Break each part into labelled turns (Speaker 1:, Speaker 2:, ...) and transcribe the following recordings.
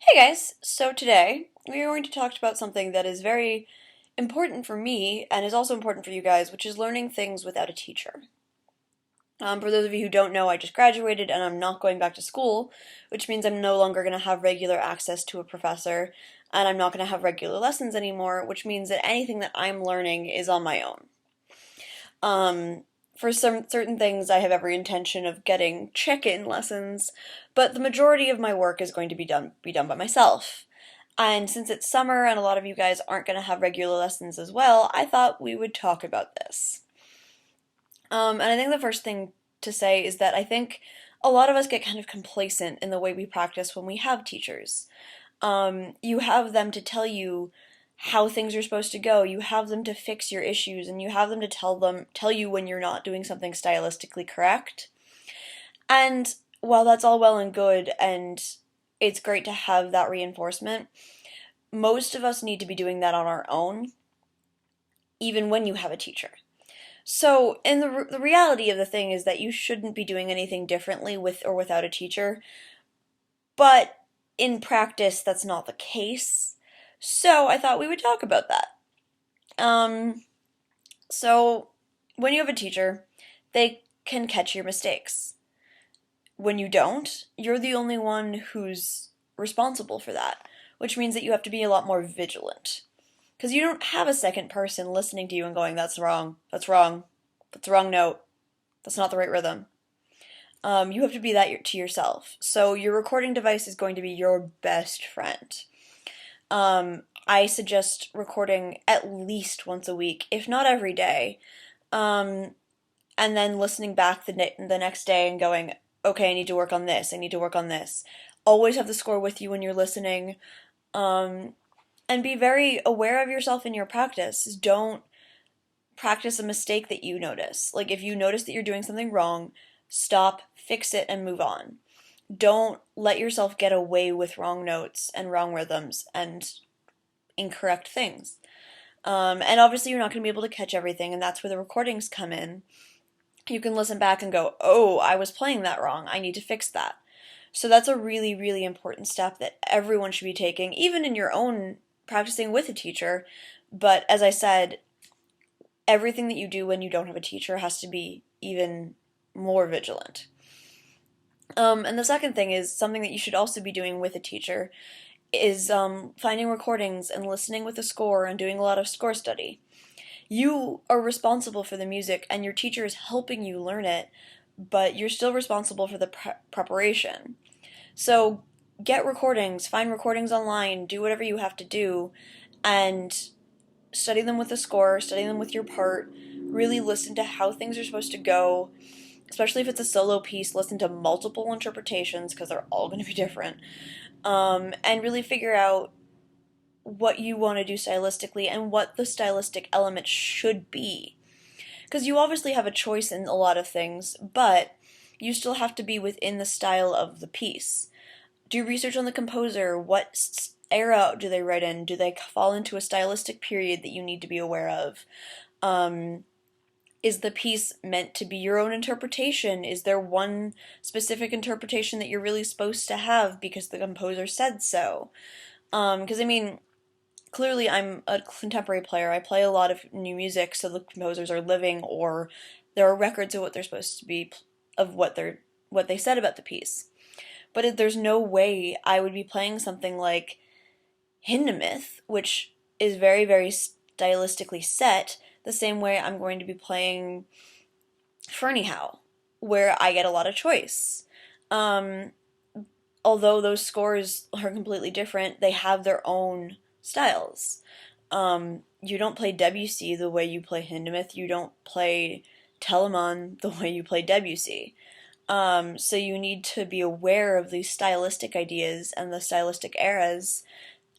Speaker 1: Hey guys, so today we are going to talk about something that is very important for me and is also important for you guys, which is learning things without a teacher. For those of you who don't know, I just graduated and I'm not going back to school, which means I'm no longer going to have regular access to a professor and I'm not going to have regular lessons anymore, which means that anything that I'm learning is on my own. For some certain things, I have every intention of getting check-in lessons, but the majority of my work is going to be done by myself. And since it's summer and a lot of you guys aren't going to have regular lessons as well, I thought we would talk about this. And I think the first thing to say is that I think a lot of us get kind of complacent in the way we practice when we have teachers. You have them to tell you how things are supposed to go. You have them to fix your issues, and you have them to tell you when you're not doing something stylistically correct. And while that's all well and good, and it's great to have that reinforcement, most of us need to be doing that on our own, even when you have a teacher. So, in the reality of the thing is that you shouldn't be doing anything differently with or without a teacher, but in practice, that's not the case. So, I thought we would talk about that. Um, so, when you have a teacher, they can catch your mistakes. When you don't, you're the only one who's responsible for that, which means that you have to be a lot more vigilant. Because you don't have a second person listening to you and going, that's wrong, that's wrong, that's the wrong note, that's not the right rhythm. You have to be that to yourself. So your recording device is going to be your best friend. I suggest recording at least once a week, if not every day, and then listening back the next day and going, okay, I need to work on this, I need to work on this. Always have the score with you when you're listening, and be very aware of yourself in your practice. Don't practice a mistake that you notice. Like, if you notice that you're doing something wrong, stop, fix it, and move on. Don't let yourself get away with wrong notes and wrong rhythms and incorrect things. And obviously, you're not going to be able to catch everything, and that's where the recordings come in. You can listen back and go, oh, I was playing that wrong. I need to fix that. So that's a really, really important step that everyone should be taking, even in your own practicing with a teacher. But as I said, everything that you do when you don't have a teacher has to be even more vigilant. And the second thing is something that you should also be doing with a teacher is finding recordings and listening with a score and doing a lot of score study. You are responsible for the music and your teacher is helping you learn it, but you're still responsible for the preparation. So get recordings, find recordings online, do whatever you have to do, and study them with the score, study them with your part, really listen to how things are supposed to go, especially if it's a solo piece, listen to multiple interpretations because they're all going to be different, and really figure out what you want to do stylistically and what the stylistic element should be. Because you obviously have a choice in a lot of things, but you still have to be within the style of the piece. Do research on the composer. What era do they write in? Do they fall into a stylistic period that you need to be aware of? Is the piece meant to be your own interpretation? Is there one specific interpretation that you're really supposed to have because the composer said so? Because, I mean, clearly I'm a contemporary player. I play a lot of new music, so the composers are living, or there are records of what they're supposed to be, of what they said about the piece. But there's no way I would be playing something like Hindemith, which is very, very stylistically set, the same way I'm going to be playing Ferniehow, where I get a lot of choice. Although those scores are completely different, they have their own styles. You don't play Debussy the way you play Hindemith. You don't play Telemann the way you play Debussy. So you need to be aware of these stylistic ideas and the stylistic eras,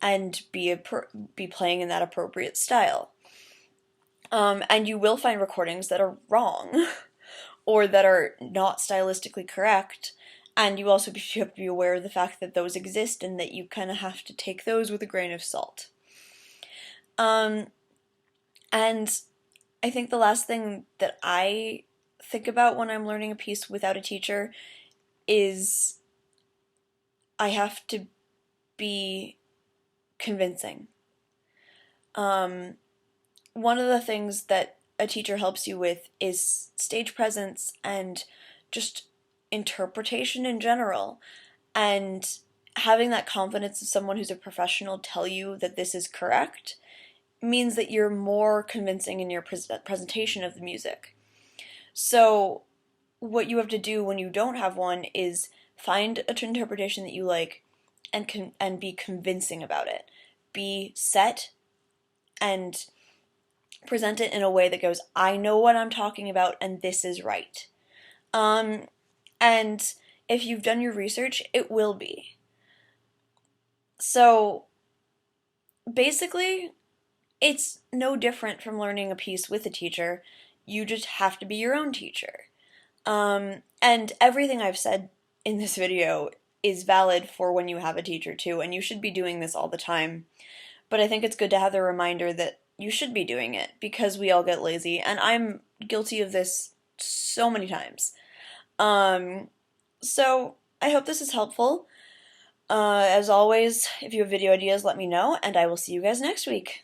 Speaker 1: and be playing in that appropriate style. And you will find recordings that are wrong or that are not stylistically correct. And you also have to be aware of the fact that those exist and that you kind of have to take those with a grain of salt. And I think the last thing that I think about when I'm learning a piece without a teacher is I have to be convincing. One of the things that a teacher helps you with is stage presence and just interpretation in general. And having that confidence of someone who's a professional tell you that this is correct means that you're more convincing in your presentation of the music. So what you have to do when you don't have one is find an interpretation that you like and be convincing about it. Be set and present it in a way that goes, I know what I'm talking about and this is right. And if you've done your research, it will be. So basically, it's no different from learning a piece with a teacher. You just have to be your own teacher. And everything I've said in this video is valid for when you have a teacher too, and you should be doing this all the time. But I think it's good to have the reminder that you should be doing it because we all get lazy, and I'm guilty of this so many times. So I hope this is helpful. As always, if you have video ideas, let me know, and I will see you guys next week.